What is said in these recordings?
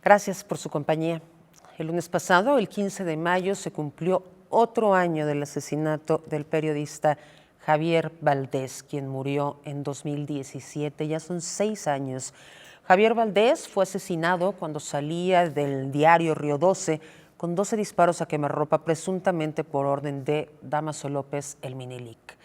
Gracias por su compañía. El lunes pasado, el 15 de mayo, se cumplió otro año del asesinato del periodista Javier Valdés, quien murió en 2017. Ya son 6 años. Javier Valdés fue asesinado cuando salía del diario Río 12 con 12 disparos a quemarropa, presuntamente por orden de Dámaso López, el Minilic.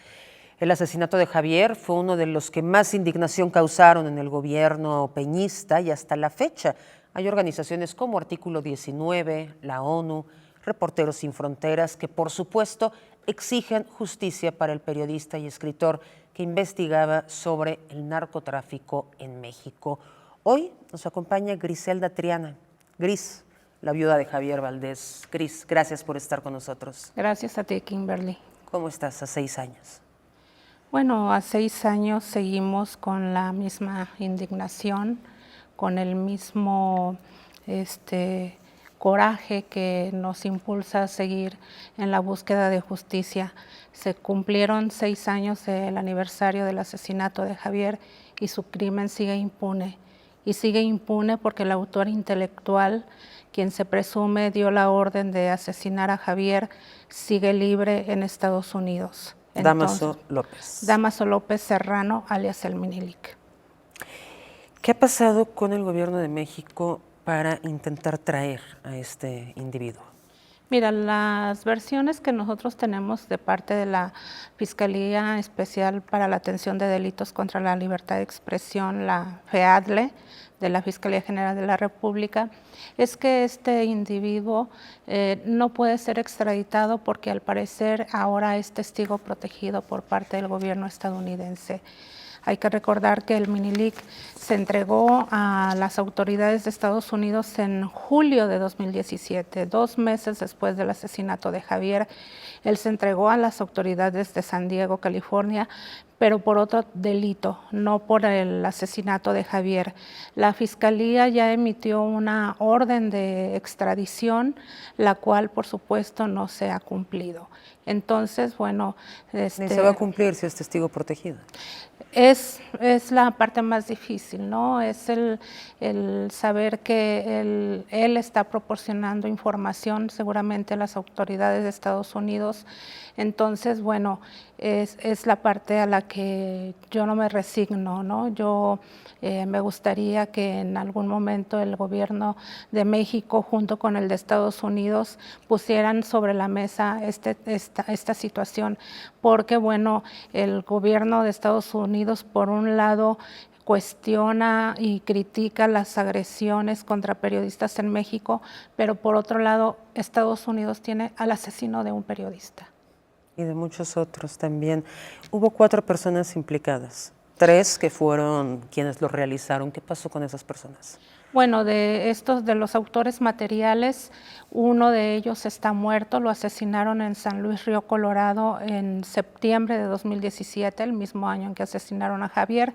El asesinato de Javier fue uno de los que más indignación causaron en el gobierno peñista y hasta la fecha hay organizaciones como Artículo 19, la ONU, Reporteros Sin Fronteras, que por supuesto exigen justicia para el periodista y escritor que investigaba sobre el narcotráfico en México. Hoy nos acompaña Griselda Triana. Gris, la viuda de Javier Valdés. Gris, gracias por estar con nosotros. Gracias a ti, Kimberly. ¿Cómo estás a 6 años? Bueno, a 6 años seguimos con la misma indignación, con el mismo coraje que nos impulsa a seguir en la búsqueda de justicia. Se cumplieron 6 años del aniversario del asesinato de Javier y su crimen sigue impune. Y sigue impune porque el autor intelectual, quien se presume dio la orden de asesinar a Javier, sigue libre en Estados Unidos. Dámaso López. Dámaso López Serrano, alias el Minilic. ¿Qué ha pasado con el gobierno de México para intentar traer a este individuo? Mira, las versiones que nosotros tenemos de parte de la Fiscalía Especial para la Atención de Delitos contra la Libertad de Expresión, la FEADLE, de la Fiscalía General de la República, es que este individuo no puede ser extraditado porque al parecer ahora es testigo protegido por parte del gobierno estadounidense. Hay que recordar que el Minilic se entregó a las autoridades de Estados Unidos en julio de 2017, 2 meses después del asesinato de Javier. Él se entregó a las autoridades de San Diego, California, pero por otro delito, no por el asesinato de Javier. La Fiscalía ya emitió una orden de extradición, la cual, por supuesto, no se ha cumplido. Entonces, bueno... Ni se va a cumplir si es testigo protegido. Es la parte más difícil, ¿no? Es el saber que él está proporcionando información seguramente a las autoridades de Estados Unidos. Entonces, bueno, es la parte a la que yo no me resigno, ¿no? Yo me gustaría que en algún momento el gobierno de México junto con el de Estados Unidos pusieran sobre la mesa esta situación, porque bueno, el gobierno de Estados Unidos por un lado cuestiona y critica las agresiones contra periodistas en México, pero por otro lado Estados Unidos tiene al asesino de un periodista. Y de muchos otros también. Hubo 4 personas implicadas, 3 que fueron quienes lo realizaron. ¿Qué pasó con esas personas? Bueno, de los autores materiales, uno de ellos está muerto, lo asesinaron en San Luis Río Colorado en septiembre de 2017, el mismo año en que asesinaron a Javier.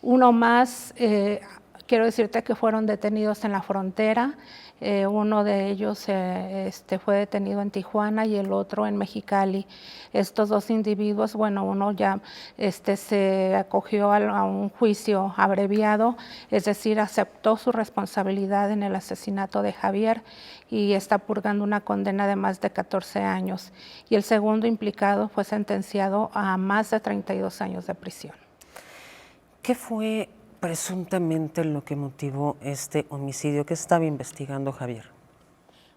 Uno más, quiero decirte que fueron detenidos en la frontera. Uno de ellos fue detenido en Tijuana y el otro en Mexicali. Estos 2 individuos, bueno, uno ya se acogió a un juicio abreviado, es decir, aceptó su responsabilidad en el asesinato de Javier y está purgando una condena de más de 14 años. Y el segundo implicado fue sentenciado a más de 32 años de prisión. ¿Qué fue presuntamente lo que motivó este homicidio? ¿Qué estaba investigando Javier?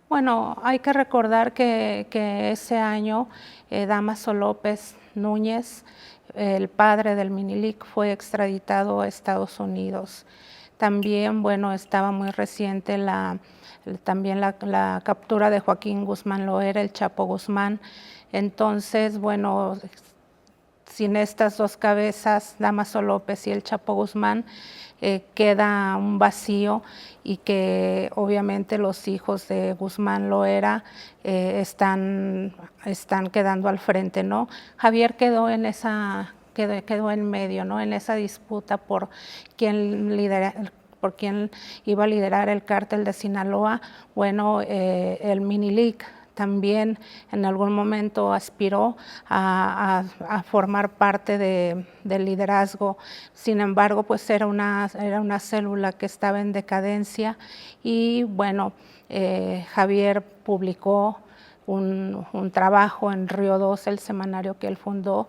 Bueno, hay que recordar que ese año Dámaso López Núñez, el padre del Minilic, fue extraditado a Estados Unidos. También, bueno, estaba muy reciente la captura de Joaquín Guzmán Loera, el Chapo Guzmán. Entonces, bueno, sin estas 2 cabezas, Dámaso López y el Chapo Guzmán, queda un vacío y que obviamente los hijos de Guzmán Loera están quedando al frente, ¿no? Javier quedó en medio, ¿no? En esa disputa por quién iba a liderar el cártel de Sinaloa. Bueno, el Minilic también en algún momento aspiró a formar parte del liderazgo. Sin embargo, pues era una célula que estaba en decadencia y bueno, Javier publicó un trabajo en Río 2, el semanario que él fundó,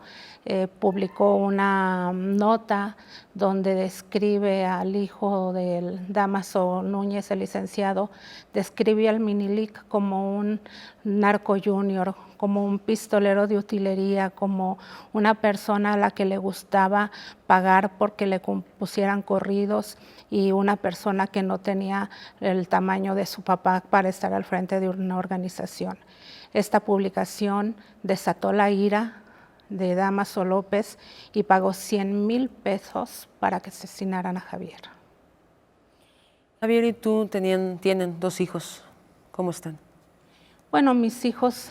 publicó una nota donde describe al hijo del Dámaso Núñez, el licenciado, describe al Minilic como un narco junior, como un pistolero de utilería, como una persona a la que le gustaba pagar porque le compusieran corridos y una persona que no tenía el tamaño de su papá para estar al frente de una organización. Esta publicación desató la ira de Dámaso López y pagó 100,000 pesos para que asesinaran a Javier. Javier y tú tienen 2 hijos. ¿Cómo están? Bueno, mis hijos,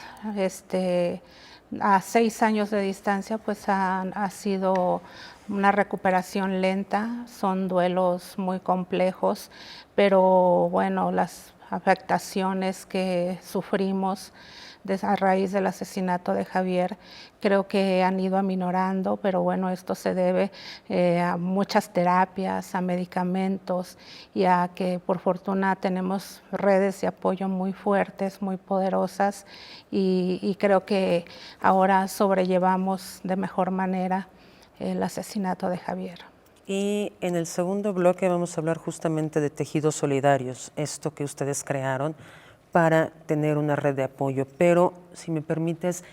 a 6 años de distancia, pues ha sido una recuperación lenta, son duelos muy complejos, pero bueno, las afectaciones que sufrimos a raíz del asesinato de Javier creo que han ido aminorando, pero bueno, esto se debe a muchas terapias, a medicamentos y a que por fortuna tenemos redes de apoyo muy fuertes, muy poderosas y creo que ahora sobrellevamos de mejor manera el asesinato de Javier. Y en el segundo bloque vamos a hablar justamente de tejidos solidarios, esto que ustedes crearon para tener una red de apoyo. Pero, si me permites,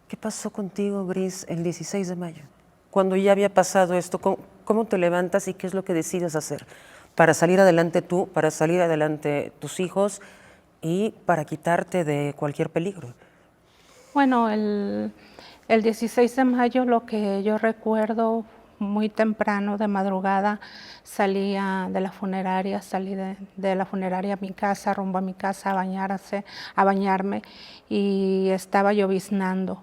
¿qué pasó contigo, Gris, el 16 de mayo? Cuando ya había pasado esto, ¿cómo te levantas y qué es lo que decides hacer para salir adelante tú, para salir adelante tus hijos y para quitarte de cualquier peligro? Bueno, el 16 de mayo lo que yo recuerdo muy temprano, de madrugada, salí de la funeraria, de la funeraria a mi casa, rumbo a mi casa a bañarme y estaba lloviznando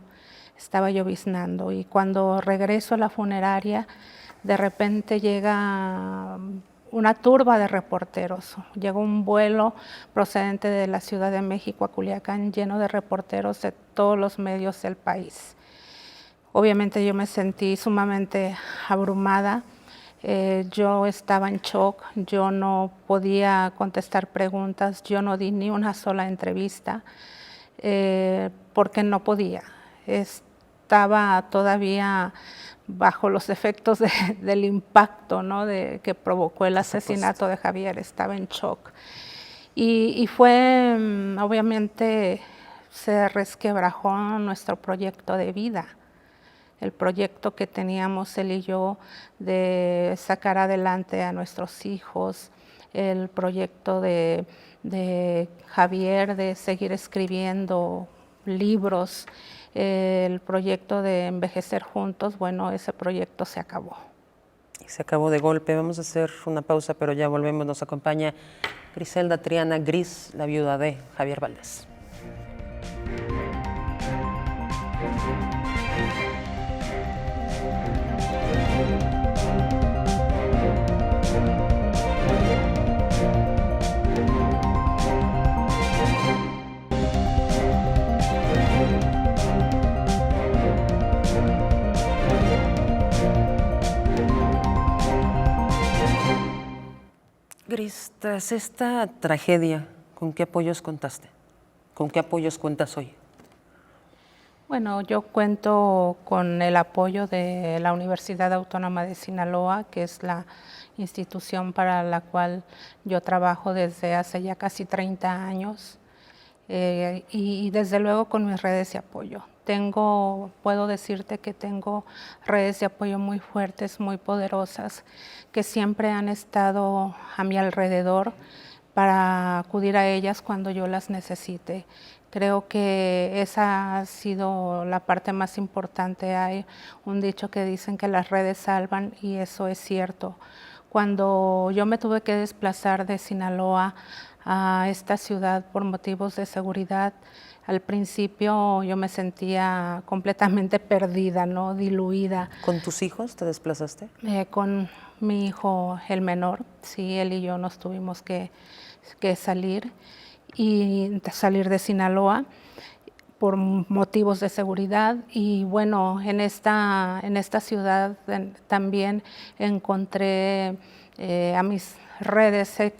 y cuando regreso a la funeraria, de repente llega una turba de reporteros. Llegó un vuelo procedente de la Ciudad de México a Culiacán lleno de reporteros de todos los medios del país. Obviamente yo me sentí sumamente abrumada, yo estaba en shock, yo no podía contestar preguntas, yo no di ni una sola entrevista porque no podía. Estaba todavía bajo los efectos del impacto, ¿no?, que provocó el asesinato de Javier, estaba en shock. Y fue, obviamente, se resquebrajó nuestro proyecto de vida. El proyecto que teníamos él y yo de sacar adelante a nuestros hijos, el proyecto de Javier de seguir escribiendo libros, el proyecto de envejecer juntos, bueno, ese proyecto se acabó. Se acabó de golpe. Vamos a hacer una pausa, pero ya volvemos. Nos acompaña Griselda Triana, Gris, la viuda de Javier Valdés. Gris, tras esta tragedia, ¿con qué apoyos contaste? ¿Con qué apoyos cuentas hoy? Bueno, yo cuento con el apoyo de la Universidad Autónoma de Sinaloa, que es la institución para la cual yo trabajo desde hace ya casi 30 años, y desde luego con mis redes de apoyo. Puedo decirte que tengo redes de apoyo muy fuertes, muy poderosas, que siempre han estado a mi alrededor para acudir a ellas cuando yo las necesite. Creo que esa ha sido la parte más importante. Hay un dicho que dicen que las redes salvan y eso es cierto. Cuando yo me tuve que desplazar de Sinaloa a esta ciudad por motivos de seguridad, al principio yo me sentía completamente perdida, ¿no?, diluida. ¿Con tus hijos te desplazaste? Con mi hijo, el menor, sí, él y yo nos tuvimos que salir. y salir de Sinaloa por motivos de seguridad. Y bueno, en esta ciudad también encontré a mis redes, he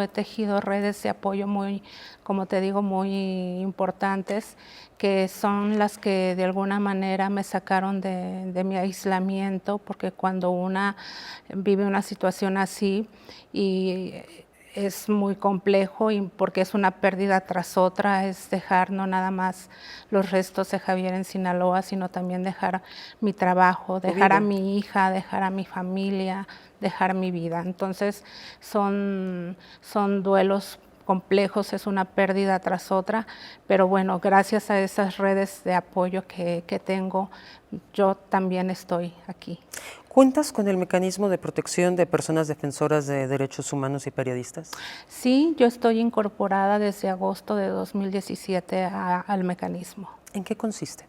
tejido redes de apoyo muy, como te digo, muy importantes, que son las que de alguna manera me sacaron de mi aislamiento, porque cuando una vive una situación así y es muy complejo, y porque es una pérdida tras otra, es dejar no nada más los restos de Javier en Sinaloa, sino también dejar mi trabajo, dejar a mi hija, dejar a mi familia, dejar mi vida. Entonces son duelos complejos, es una pérdida tras otra, pero bueno, gracias a esas redes de apoyo que tengo, yo también estoy aquí. ¿Cuentas con el mecanismo de protección de personas defensoras de derechos humanos y periodistas? Sí, yo estoy incorporada desde agosto de 2017 al mecanismo. ¿En qué consiste?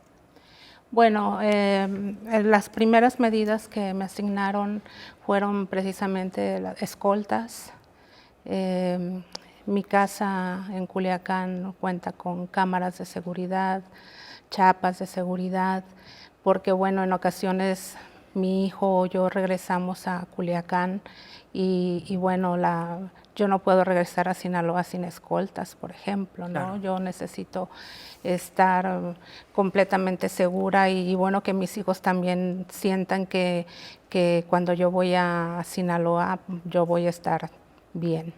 Bueno, las primeras medidas que me asignaron fueron precisamente las escoltas. Mi casa en Culiacán cuenta con cámaras de seguridad, chapas de seguridad, porque bueno, en ocasiones mi hijo o yo regresamos a Culiacán y bueno, yo no puedo regresar a Sinaloa sin escoltas, por ejemplo, ¿no? Claro. Yo necesito estar completamente segura y bueno, que mis hijos también sientan que cuando yo voy a Sinaloa, yo voy a estar bien.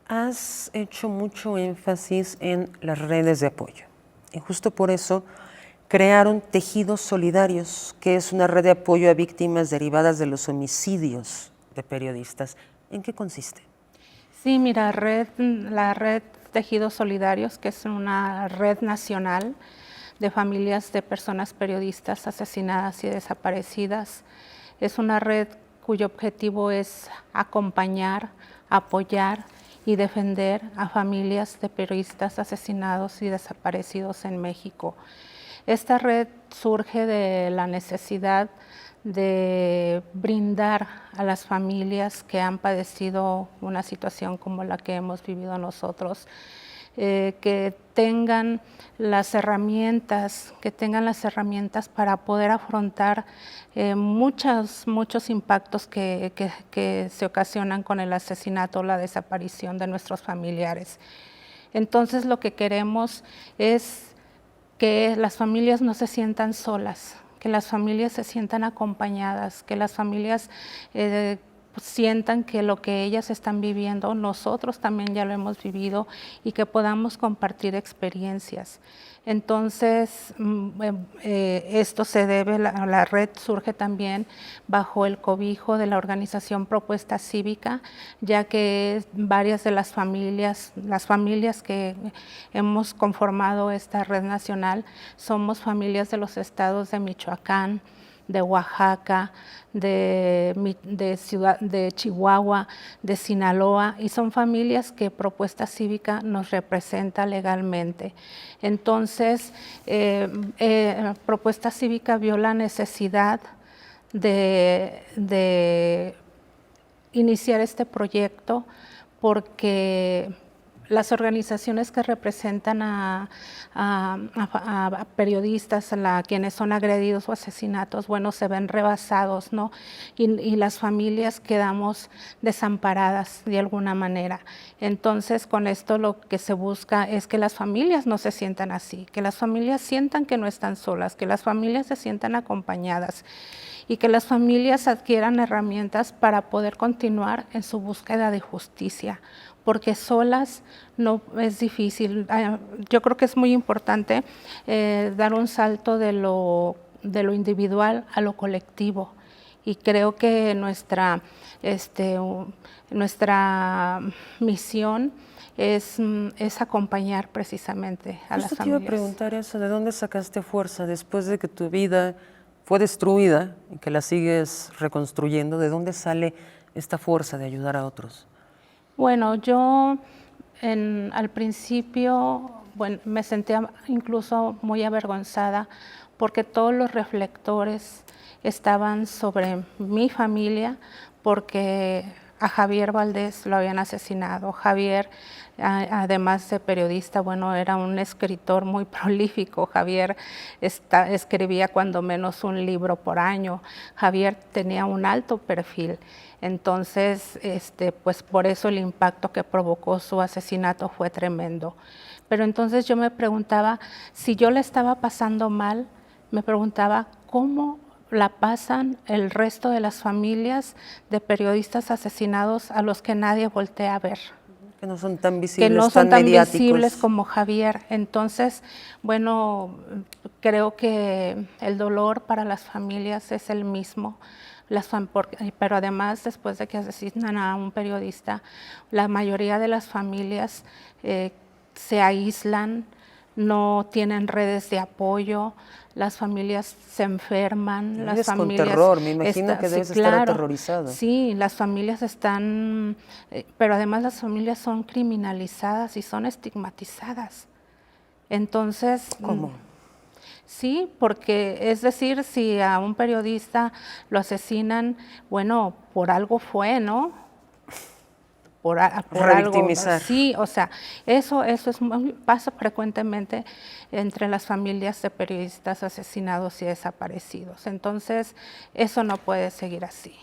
Has hecho mucho énfasis en las redes de apoyo y justo por eso crearon Tejidos Solidarios, que es una red de apoyo a víctimas derivadas de los homicidios de periodistas. ¿En qué consiste? Sí, mira, la red Tejidos Solidarios, que es una red nacional de familias de personas periodistas asesinadas y desaparecidas, es una red cuyo objetivo es acompañar, apoyar y defender a familias de periodistas asesinados y desaparecidos en México. Esta red surge de la necesidad de brindar a las familias que han padecido una situación como la que hemos vivido nosotros, que tengan las herramientas para poder afrontar muchos impactos que se ocasionan con el asesinato o la desaparición de nuestros familiares. Entonces lo que queremos es que las familias no se sientan solas, que las familias se sientan acompañadas, que las familias sientan que lo que ellas están viviendo, nosotros también ya lo hemos vivido y que podamos compartir experiencias. Entonces, esto se debe, la red surge también bajo el cobijo de la organización Propuesta Cívica, ya que varias de las familias que hemos conformado esta red nacional, somos familias de los estados de Michoacán, de Oaxaca, de Chihuahua, de Sinaloa, y son familias que Propuesta Cívica nos representa legalmente. Entonces, Propuesta Cívica vio la necesidad de iniciar este proyecto porque las organizaciones que representan a periodistas, a quienes son agredidos o asesinatos, bueno, se ven rebasados, ¿no? Y las familias quedamos desamparadas de alguna manera. Entonces, con esto lo que se busca es que las familias no se sientan así, que las familias sientan que no están solas, que las familias se sientan acompañadas y que las familias adquieran herramientas para poder continuar en su búsqueda de justicia, porque solas no es difícil. Yo creo que es muy importante dar un salto de lo individual a lo colectivo, y creo que nuestra misión es acompañar precisamente a las familias. Justo te iba a preguntar eso, ¿de dónde sacaste fuerza después de que tu vida fue destruida y que la sigues reconstruyendo? ¿De dónde sale esta fuerza de ayudar a otros? Bueno, yo al principio me sentía incluso muy avergonzada porque todos los reflectores estaban sobre mi familia, porque a Javier Valdés lo habían asesinado. Javier, además de periodista, bueno, era un escritor muy prolífico. Javier escribía cuando menos un libro por año. Javier tenía un alto perfil. Entonces, pues por eso el impacto que provocó su asesinato fue tremendo. Pero entonces yo me preguntaba, si yo le estaba pasando mal, me preguntaba cómo la pasan el resto de las familias de periodistas asesinados a los que nadie voltea a ver. Que no son tan visibles, que no son tan mediáticos. Visibles como Javier. Entonces, bueno, creo que el dolor para las familias es el mismo. Pero además, después de que asesinan a un periodista, la mayoría de las familias se aíslan, no tienen redes de apoyo, las familias se enferman, las familias... con terror, me imagino que debes estar aterrorizada. Sí, las familias están, pero además las familias son criminalizadas y son estigmatizadas. Entonces... ¿Cómo? Sí, porque es decir, si a un periodista lo asesinan, bueno, por algo fue, ¿no? Por algo, sí, o sea, eso pasa frecuentemente entre las familias de periodistas asesinados y desaparecidos. Entonces, eso no puede seguir así.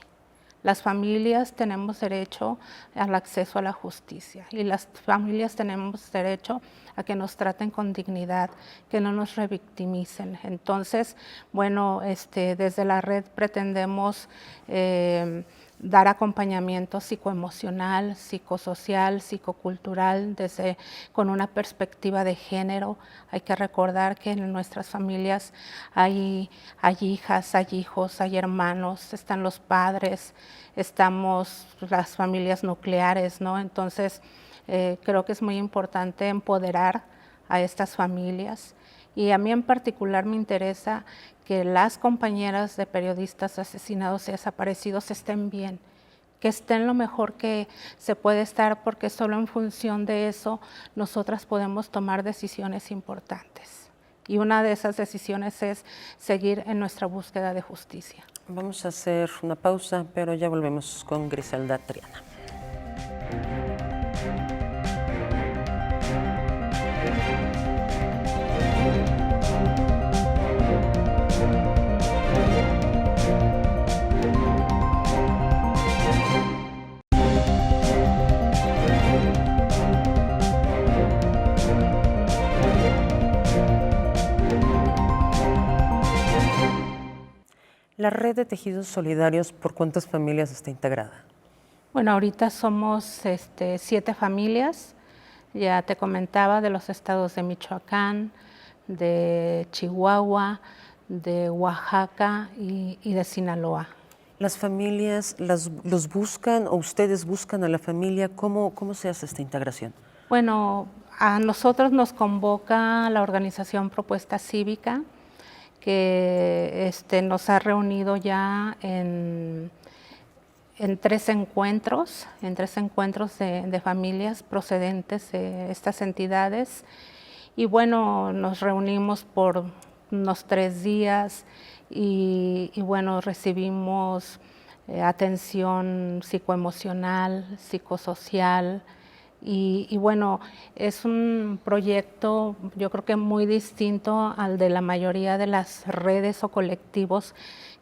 Las familias tenemos derecho al acceso a la justicia y las familias tenemos derecho a que nos traten con dignidad, que no nos revictimicen. Entonces, bueno, desde la red pretendemos dar acompañamiento psicoemocional, psicosocial, psicocultural, con una perspectiva de género. Hay que recordar que en nuestras familias hay hijas, hay hijos, hay hermanos, están los padres, estamos las familias nucleares, ¿no? Entonces, creo que es muy importante empoderar a estas familias. Y a mí en particular me interesa que las compañeras de periodistas asesinados y desaparecidos estén bien, que estén lo mejor que se puede estar, porque solo en función de eso nosotras podemos tomar decisiones importantes. Y una de esas decisiones es seguir en nuestra búsqueda de justicia. Vamos a hacer una pausa, pero ya volvemos con Griselda Triana. ¿La red de tejidos solidarios por cuántas familias está integrada? Bueno, ahorita somos 7 familias, ya te comentaba, de los estados de Michoacán, de Chihuahua, de Oaxaca y de Sinaloa. ¿Las familias los buscan o ustedes buscan a la familia? ¿Cómo se hace esta integración? Bueno, a nosotros nos convoca la organización Propuesta Cívica, que nos ha reunido ya en 3 encuentros, de familias procedentes de estas entidades. Y bueno, nos reunimos por unos 3 días y bueno, recibimos atención psicoemocional, psicosocial. Y bueno, es un proyecto yo creo que muy distinto al de la mayoría de las redes o colectivos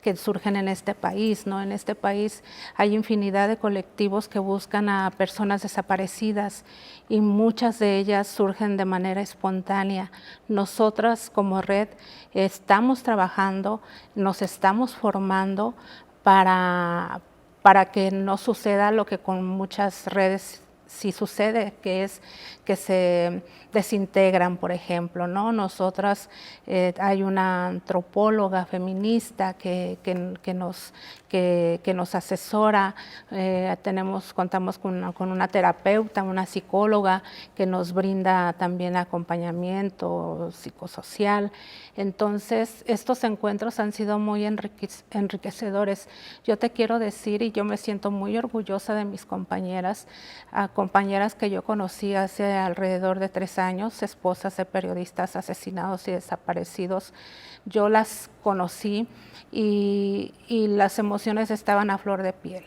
que surgen en este país, ¿no? En este país hay infinidad de colectivos que buscan a personas desaparecidas y muchas de ellas surgen de manera espontánea. Nosotras como red estamos trabajando, nos estamos formando para que no suceda lo que con muchas redes sí sucede, que es que se desintegran, por ejemplo, ¿no? Nosotras, hay una antropóloga feminista que nos asesora, contamos con una terapeuta, una psicóloga que nos brinda también acompañamiento psicosocial. Entonces, estos encuentros han sido muy enriquecedores. Yo te quiero decir, y yo me siento muy orgullosa de mis compañeras que yo conocí hace alrededor de 3 años, esposas de periodistas asesinados y desaparecidos. Yo las conocí y las emociones estaban a flor de piel.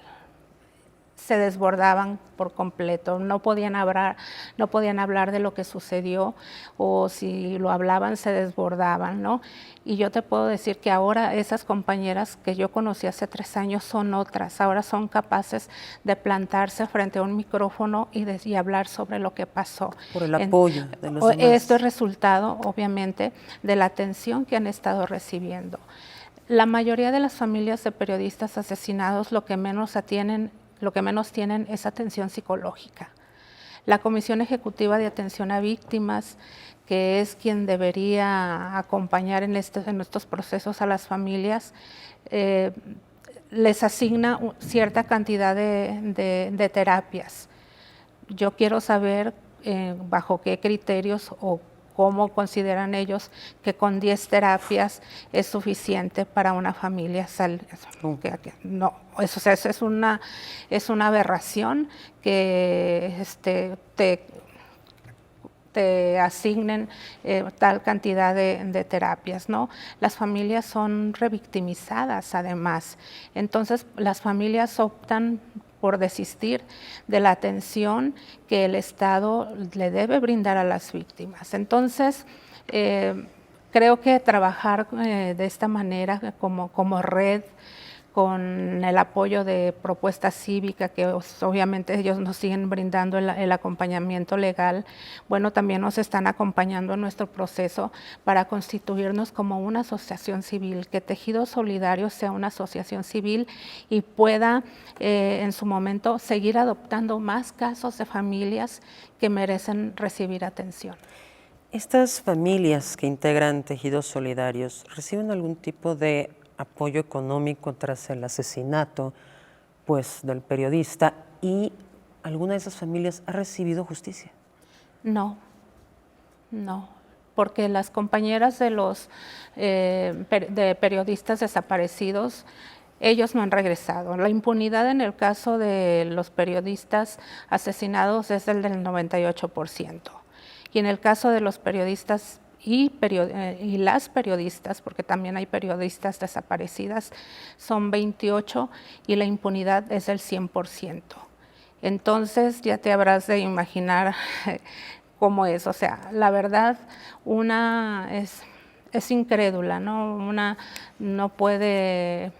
se desbordaban por completo, no podían hablar de lo que sucedió, o si lo hablaban se desbordaban, ¿no? Y yo te puedo decir que ahora esas compañeras que yo conocí hace 3 años son otras, ahora son capaces de plantarse frente a un micrófono y hablar sobre lo que pasó. Por el apoyo de los demás. Esto es resultado, obviamente, de la atención que han estado recibiendo. La mayoría de las familias de periodistas asesinados lo que menos tienen es atención psicológica. La Comisión Ejecutiva de Atención a Víctimas, que es quien debería acompañar en estos procesos a las familias, les asigna cierta cantidad de terapias. Yo quiero saber bajo qué criterios o cómo consideran ellos que con 10 terapias es suficiente para una familia. No, eso es una aberración que te asignen tal cantidad de terapias, ¿no? Las familias son revictimizadas además, entonces las familias optan por desistir de la atención que el Estado le debe brindar a las víctimas. Entonces, creo que trabajar de esta manera como red, con el apoyo de Propuesta Cívica, que obviamente ellos nos siguen brindando el acompañamiento legal, bueno, también nos están acompañando en nuestro proceso para constituirnos como una asociación civil, que Tejido Solidario sea una asociación civil y pueda en su momento seguir adoptando más casos de familias que merecen recibir atención. ¿Estas familias que integran Tejidos Solidarios reciben algún tipo de apoyo económico tras el asesinato, pues, del periodista, y alguna de esas familias ha recibido justicia? No, porque las compañeras de los de periodistas desaparecidos, ellos no han regresado. La impunidad en el caso de los periodistas asesinados es del 98%. Y en el caso de los periodistas y las periodistas, porque también hay periodistas desaparecidas, son 28 y la impunidad es del 100%. Entonces ya te habrás de imaginar cómo es. O sea, la verdad, una es incrédula, ¿no? Una no puede,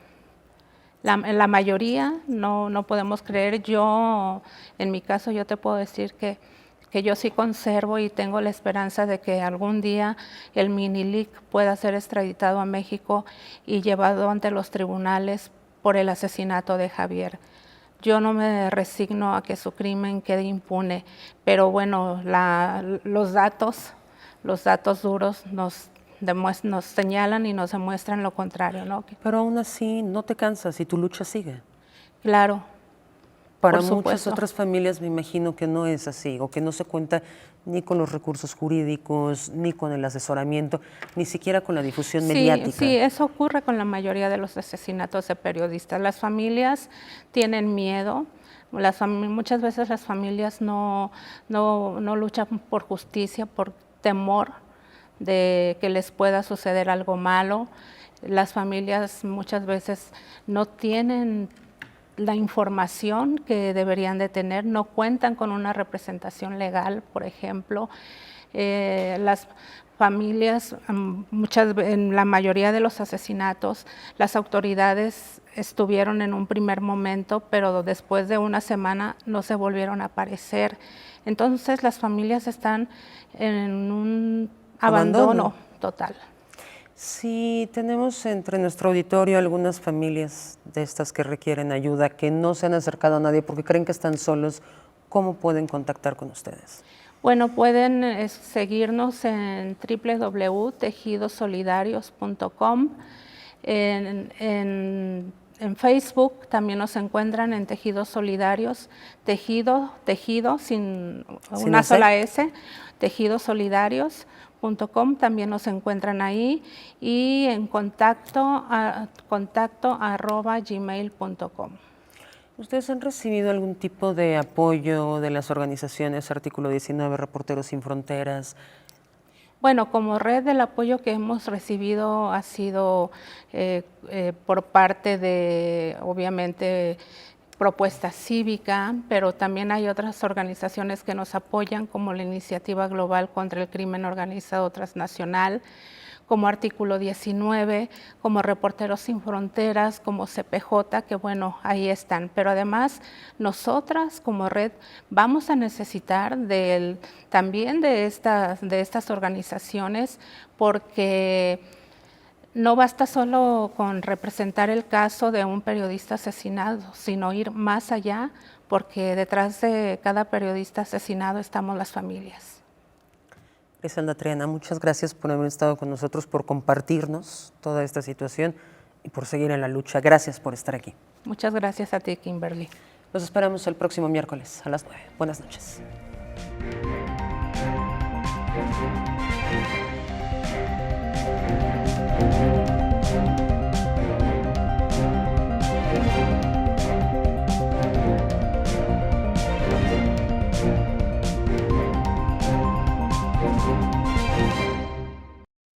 la mayoría no podemos creer. Yo, en mi caso, yo te puedo decir que yo sí conservo y tengo la esperanza de que algún día el Minilic pueda ser extraditado a México y llevado ante los tribunales por el asesinato de Javier. Yo no me resigno a que su crimen quede impune, pero bueno, los datos duros nos señalan y nos demuestran lo contrario, ¿no? Pero aún así no te cansas y tu lucha sigue. Claro. Para muchas otras familias me imagino que no es así, o que no se cuenta ni con los recursos jurídicos, ni con el asesoramiento, ni siquiera con la difusión mediática. Sí, eso ocurre con la mayoría de los asesinatos de periodistas. Las familias tienen miedo, muchas veces las familias no luchan por justicia, por temor de que les pueda suceder algo malo. Las familias muchas veces no tienen la información que deberían de tener, no cuentan con una representación legal, por ejemplo. Las familias, en la mayoría de los asesinatos, las autoridades estuvieron en un primer momento, pero después de una semana no se volvieron a aparecer. Entonces las familias están en un abandono total. Si tenemos entre nuestro auditorio algunas familias de estas que requieren ayuda, que no se han acercado a nadie porque creen que están solos, ¿cómo pueden contactar con ustedes? Bueno, pueden seguirnos en www.tejidosolidarios.com. En Facebook también nos encuentran en Tejidos Solidarios, tejido sin una sola S, tejidosolidarios.com, también nos encuentran ahí, y en contacto@gmail.com. ¿Ustedes han recibido algún tipo de apoyo de las organizaciones Artículo 19, Reporteros Sin Fronteras? Bueno, como red, el apoyo que hemos recibido ha sido por parte de, obviamente, propuesta cívica, pero también hay otras organizaciones que nos apoyan, como la Iniciativa Global contra el Crimen Organizado Transnacional, como Artículo 19, como Reporteros Sin Fronteras, como CPJ, que bueno, ahí están. Pero además, nosotras como red vamos a necesitar también de estas organizaciones, porque no basta solo con representar el caso de un periodista asesinado, sino ir más allá, porque detrás de cada periodista asesinado estamos las familias. Griselda Triana, muchas gracias por haber estado con nosotros, por compartirnos toda esta situación y por seguir en la lucha. Gracias por estar aquí. Muchas gracias a ti, Kimberly. Los esperamos el próximo miércoles a las 9. Buenas noches.